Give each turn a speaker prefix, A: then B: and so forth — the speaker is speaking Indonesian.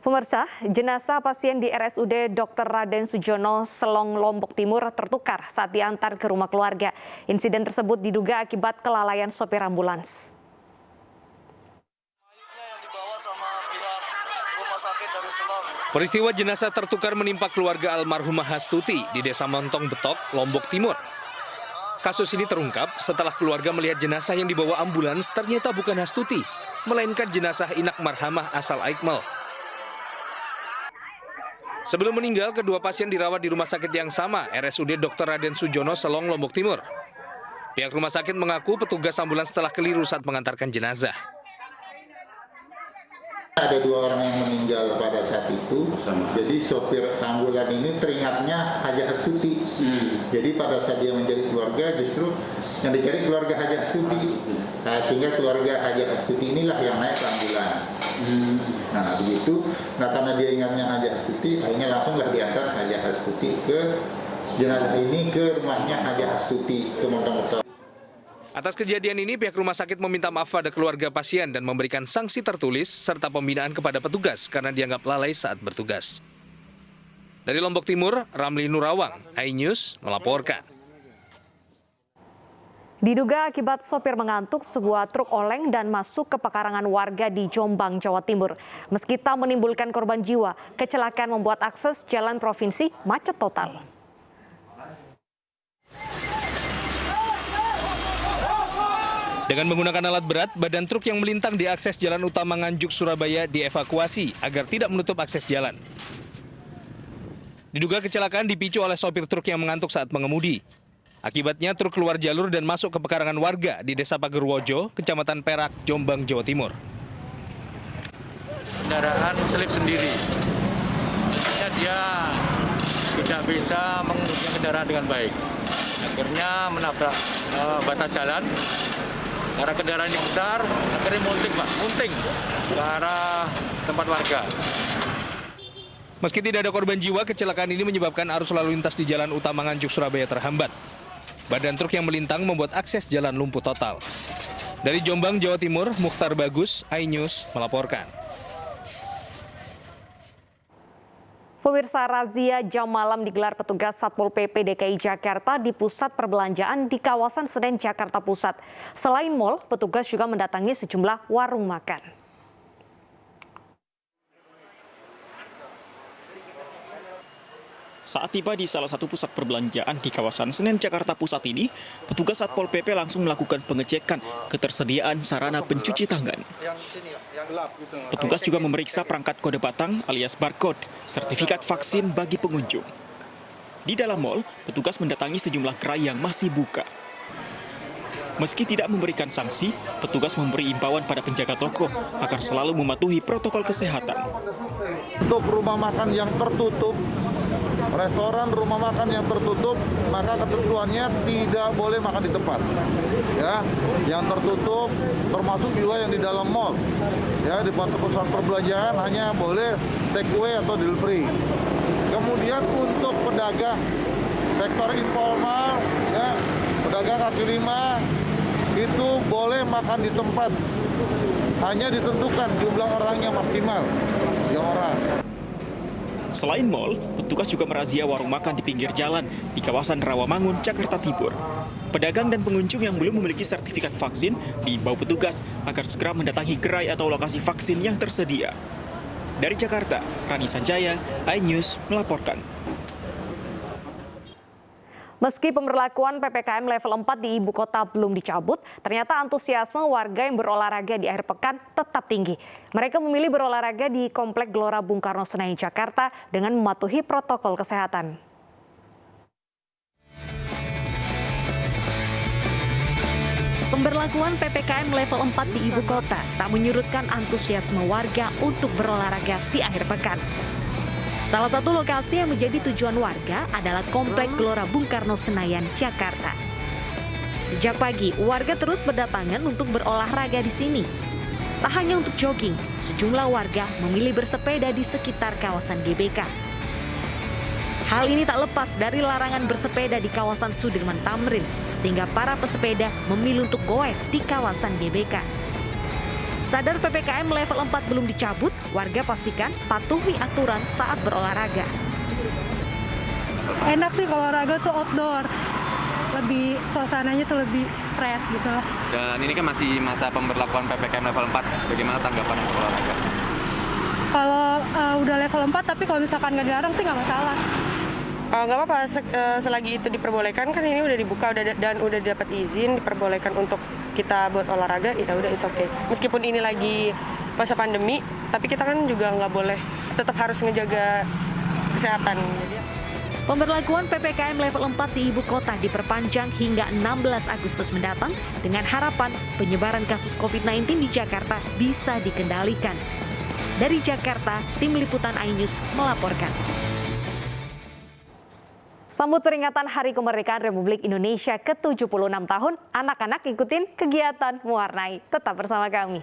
A: Pemirsa, jenazah pasien di RSUD Dr. Raden Sujono, Selong, Lombok Timur tertukar saat diantar ke rumah keluarga. Insiden tersebut diduga akibat kelalaian sopir ambulans.
B: Peristiwa jenazah tertukar menimpa keluarga almarhumah Hastuti di Desa Montong Betok, Lombok Timur. Kasus ini terungkap setelah keluarga melihat jenazah yang dibawa ambulans ternyata bukan Hastuti, melainkan jenazah Inak Marhamah asal Aikmal. Sebelum meninggal, kedua pasien dirawat di rumah sakit yang sama, RSUD Dr. Raden Sujono, Selong, Lombok Timur. Pihak rumah sakit mengaku petugas ambulans telah keliru saat mengantarkan jenazah.
C: Ada 2 orang yang meninggal pada saat itu, jadi sopir ambulan ini teringatnya Haja Astuti. Jadi pada saat dia mencari keluarga, justru yang dicari keluarga Haja Astuti. Nah, sehingga keluarga Haja Astuti inilah yang naik ke ambulan. Nah begitu, karena dia ingatnya Haja Astuti, akhirnya langsunglah diantar Haja Astuti ke jenazah ini ke rumahnya Haja Astuti ke Montong Betok.
B: Atas kejadian ini, pihak rumah sakit meminta maaf pada keluarga pasien dan memberikan sanksi tertulis serta pembinaan kepada petugas karena dianggap lalai saat bertugas. Dari Lombok Timur, Ramli Nurawang, iNews melaporkan.
A: Diduga akibat sopir mengantuk, sebuah truk oleng dan masuk ke pekarangan warga di Jombang, Jawa Timur. Meski tak menimbulkan korban jiwa, kecelakaan membuat akses jalan provinsi macet total.
B: Dengan menggunakan alat berat, badan truk yang melintang di akses jalan utama Nganjuk, Surabaya dievakuasi agar tidak menutup akses jalan. Diduga kecelakaan dipicu oleh sopir truk yang mengantuk saat mengemudi. Akibatnya truk keluar jalur dan masuk ke pekarangan warga di Desa Pagerwojo, Kecamatan Perak, Jombang, Jawa Timur.
D: Kendaraan selip sendiri. Akhirnya dia tidak bisa mengemudikan kendaraan dengan baik. Akhirnya menabrak batas jalan. Karena kendaraan ini besar, akhirnya munting ke arah tempat warga.
B: Meski tidak ada korban jiwa, kecelakaan ini menyebabkan arus lalu lintas di jalan utama Nganjuk, Surabaya terhambat. Badan truk yang melintang membuat akses jalan lumpuh total. Dari Jombang, Jawa Timur, Mukhtar Bagus, iNews melaporkan.
A: Pemirsa, razia jam malam digelar petugas Satpol PP DKI Jakarta di pusat perbelanjaan di kawasan Senen, Jakarta Pusat. Selain mal, petugas juga mendatangi sejumlah warung makan.
E: Saat tiba di salah satu pusat perbelanjaan di kawasan Senen, Jakarta Pusat ini, petugas Satpol PP langsung melakukan pengecekan ketersediaan sarana pencuci tangan. Petugas juga memeriksa perangkat kode batang alias barcode, sertifikat vaksin bagi pengunjung. Di dalam mal, petugas mendatangi sejumlah gerai yang masih buka. Meski tidak memberikan sanksi, petugas memberi imbauan pada penjaga toko agar selalu mematuhi protokol kesehatan.
F: Untuk rumah makan yang tertutup, restoran, rumah makan yang tertutup, maka ketentuannya tidak boleh makan di tempat. Ya, yang tertutup termasuk juga yang di dalam mall. Ya, di pusat perbelanjaan hanya boleh take away atau delivery. Kemudian untuk pedagang sektor informal, ya, pedagang kaki lima itu boleh makan di tempat. Hanya ditentukan jumlah orangnya maksimal 3 orang.
E: Selain mal, petugas juga merazia warung makan di pinggir jalan di kawasan Rawamangun, Jakarta Timur. Pedagang dan pengunjung yang belum memiliki sertifikat vaksin diimbau petugas agar segera mendatangi gerai atau lokasi vaksin yang tersedia. Dari Jakarta, Rani Sanjaya, iNews melaporkan.
A: Meski pemberlakuan PPKM level 4 di ibu kota belum dicabut, ternyata antusiasme warga yang berolahraga di akhir pekan tetap tinggi. Mereka memilih berolahraga di Komplek Gelora Bung Karno Senayan, Jakarta dengan mematuhi protokol kesehatan. Pemberlakuan PPKM level 4 di ibu kota tak menyurutkan antusiasme warga untuk berolahraga di akhir pekan. Salah satu lokasi yang menjadi tujuan warga adalah Komplek Gelora Bung Karno Senayan, Jakarta. Sejak pagi, warga terus berdatangan untuk berolahraga di sini. Tak hanya untuk jogging, sejumlah warga memilih bersepeda di sekitar kawasan GBK. Hal ini tak lepas dari larangan bersepeda di kawasan Sudirman Tamrin, sehingga para pesepeda memilih untuk goes di kawasan GBK. Sadar PPKM level 4 belum dicabut, warga pastikan patuhi aturan saat berolahraga.
G: Enak sih kalau olahraga tuh outdoor, lebih suasananya tuh lebih fresh gitu lah.
H: Dan ini kan masih masa pemberlakuan PPKM level 4, bagaimana tanggapan untuk olahraga?
G: Kalau udah level 4 tapi kalau misalkan nggak dilarang sih nggak masalah.
I: Nggak apa-apa, selagi itu diperbolehkan, kan ini udah dibuka dan udah dapat izin diperbolehkan untuk kita buat olahraga, ya udah it's okay. Meskipun ini lagi masa pandemi, tapi kita kan juga nggak boleh, tetap harus ngejaga kesehatan.
A: Pemberlakuan PPKM level 4 di ibu kota diperpanjang hingga 16 Agustus mendatang dengan harapan penyebaran kasus COVID-19 di Jakarta bisa dikendalikan. Dari Jakarta, tim liputan iNews melaporkan. Sambut peringatan Hari Kemerdekaan Republik Indonesia ke-76 tahun, anak-anak ikutin kegiatan mewarnai. Tetap bersama kami.